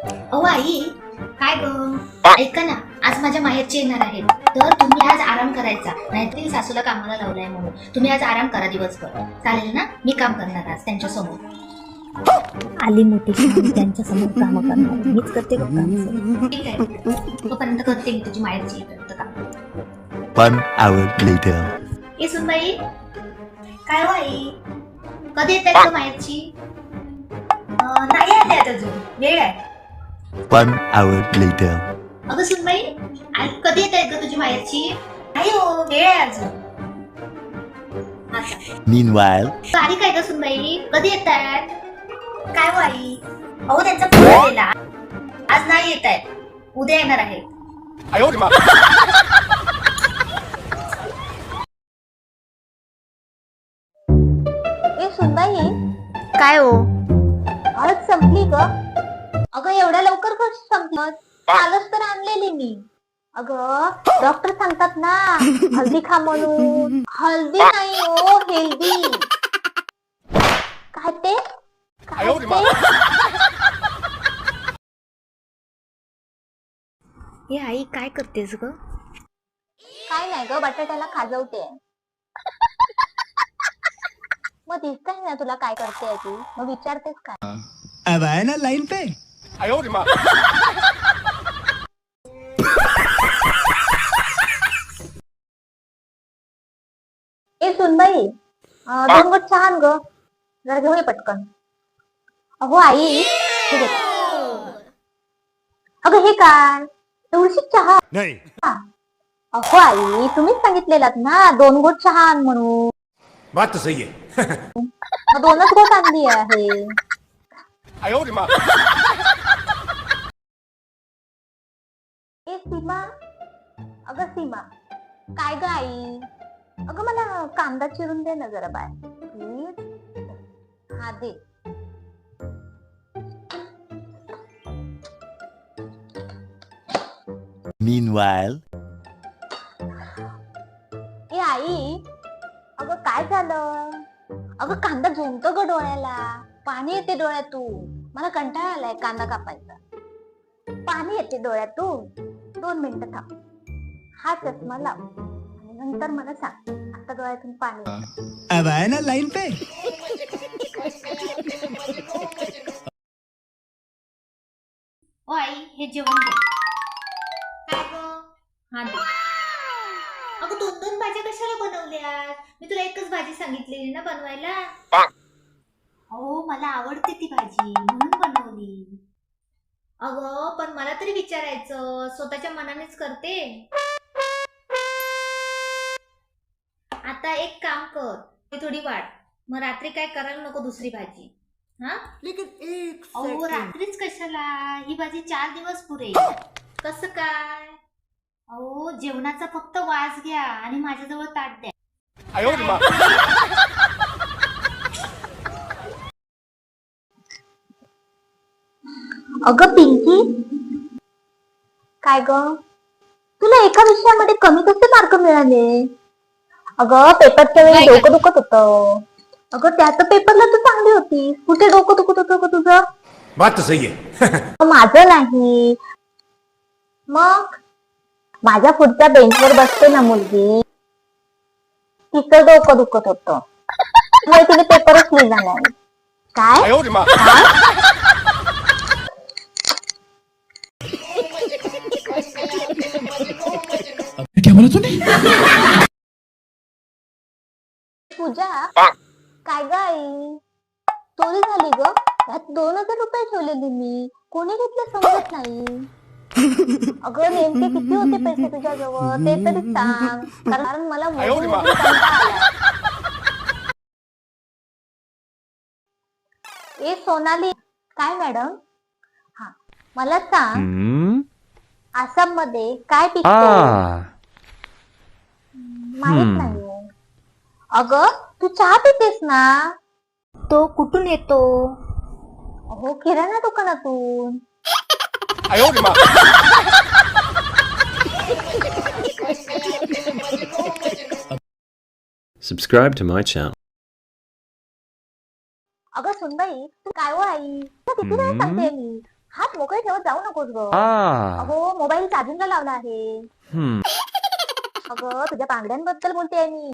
अहो आई, काय ग? ऐका ना, आज माझ्या माहेरचे येणार आहेत, तर तुम्ही आज आराम करायचा. नाहीतरी सासूला कामाला लावलाय म्हणून तुम्ही आज आराम करा दिवसभर. चालेल ना? मी काम करणार आज त्यांच्या समोर. आली मोठी शान त्यांच्या समोर काम करणार, मीच करते का काम? ठीक आहे, तोपर्यंत करते मी तुझी माहेरची येईपर्यंत काम. 1 hour later. ए सुनबाई, काय हो आई, कधी येत आहेत माहेरची? नाही येत अजून, वेळ आहे. 1 hour later. अगं सुनबाई, आई कधी येत आहेत ग तुझी माहेरची? नाही हो, वेळ आहे अजून. अच्छा. Meanwhile, तारीख आहे ग सुनबाई, कधी येत आहेत? काय हो आई? अहो त्यांचा फोन केला, आज नाही येत आहेत, उद्या येणार आहे. ए सुनबाई, काय हो? हळद संपली ग. अगं एवढ्या लवकर कशी संपलं? कालच तर आणलेली मी. अगं डॉक्टर सांगतात ना हल्दी खा म्हणून. हल्दी नाही हो, हेल्दी. काय ते? काय ते? हे आई काय करतेस ग? काय नाही ग, बटाट्याला खाजवते. मग दिसतंय ना तुला काय करते ती, मग विचारतेस काय? अब आया ना लाइन पे. ए सुनबाई, 2 गोट चहा आण ग, जरा घेऊ ये पटकन. अहो आई, हे घे. अगं हे काय, एवढीशी चहा? नहीं. अहो आई, तुम्हीच सांगितलेलात ना 2 गोट चहा आण म्हणून. बात तो सही है. मग 2च गोट आणली आहे. ए सीमा, अगं सीमा, काय ग आई? अगं मला कांदा चिरून दे ना जरा बाय प्लीज. हा दे. Meanwhile, ए आई, अगं काय झालं? अगं कांदा झोंबतो ग डोळ्याला, पाणी येते डोळ्यातून. मला कंटाळा आलाय कांदा कापायचा. पाणी येते डोळ्यातून. 2 मिनिटं थांब. हा चष्मा लाव आणि नंतर मला सांग आता डोळ्यातून पाणी येतं. अब आया ना लाइन पे. ओ आई, हे जेवण दे. काय ग? हा दे. अगं 2-2 भाज्या कशाला बनवल्यास? मी तुला एकच भाजी सांगितलेली ना बनवायला. अहो मला आवडते ती भाजी म्हणून बनवली. अगं पण मला तरी विचारायचं, स्वतःच्या मनानेच करते. आता एक काम कर, ती थोडी वाढ, मग रात्री काय करायला नको दुसरी भाजी. हा? अहो रात्रीच कशाला, ही भाजी 4 दिवस पुरेल. कसं काय? अहो जेवणाचा फक्त वास घ्या आणि माझ्याजवळ ताट द्या. अगं पिंकी, काय ग, तुला एका विषयामध्ये कमी कसे मार्क मिळाले? अगं पेपरच्या वेळी डोकं दुखत होतं. अगं त्याच पेपरला तू चांगली होती, कुठे डोकं दुखत होतं ग तुझं? बात तो सही है. माझं नाही. मग माझ्या पुढच्या बेंचवर बसते ना मुलगी, तिचं डोकं दुखत होतं, त्यामुळे तिने पेपरच लिहिला नाही. काय? क्या बोला तूने? पूजा, काय ग आई, चोरी झाली ग. त्यात 2000 रुपये ठेवलेली मी, कोणी घेतले समजत नाही. अगं नेमके किती होते पैसे तुझ्याजवळ ते तरी सांग, कारण मला मोजून कंटाळा आलाय. ए सोनाली, काय मॅडम? हा मला सांग, आसाम मध्ये काय पिकतो? माहित नाही. अगं तू चहा पितेस ना? तो कुठून येतो? हो किराणा दुकानातून. Subscribe to my channel. अगं सुनबाई, तू काय हो आई, किती वेळा सांगते मी, हात मोकळे ठेवत जाऊ नकोस ग. अगो मोबाईल चार्जिंगला लावला आहे. अगं तुझ्या बांगड्यांबद्दल बोलते मी.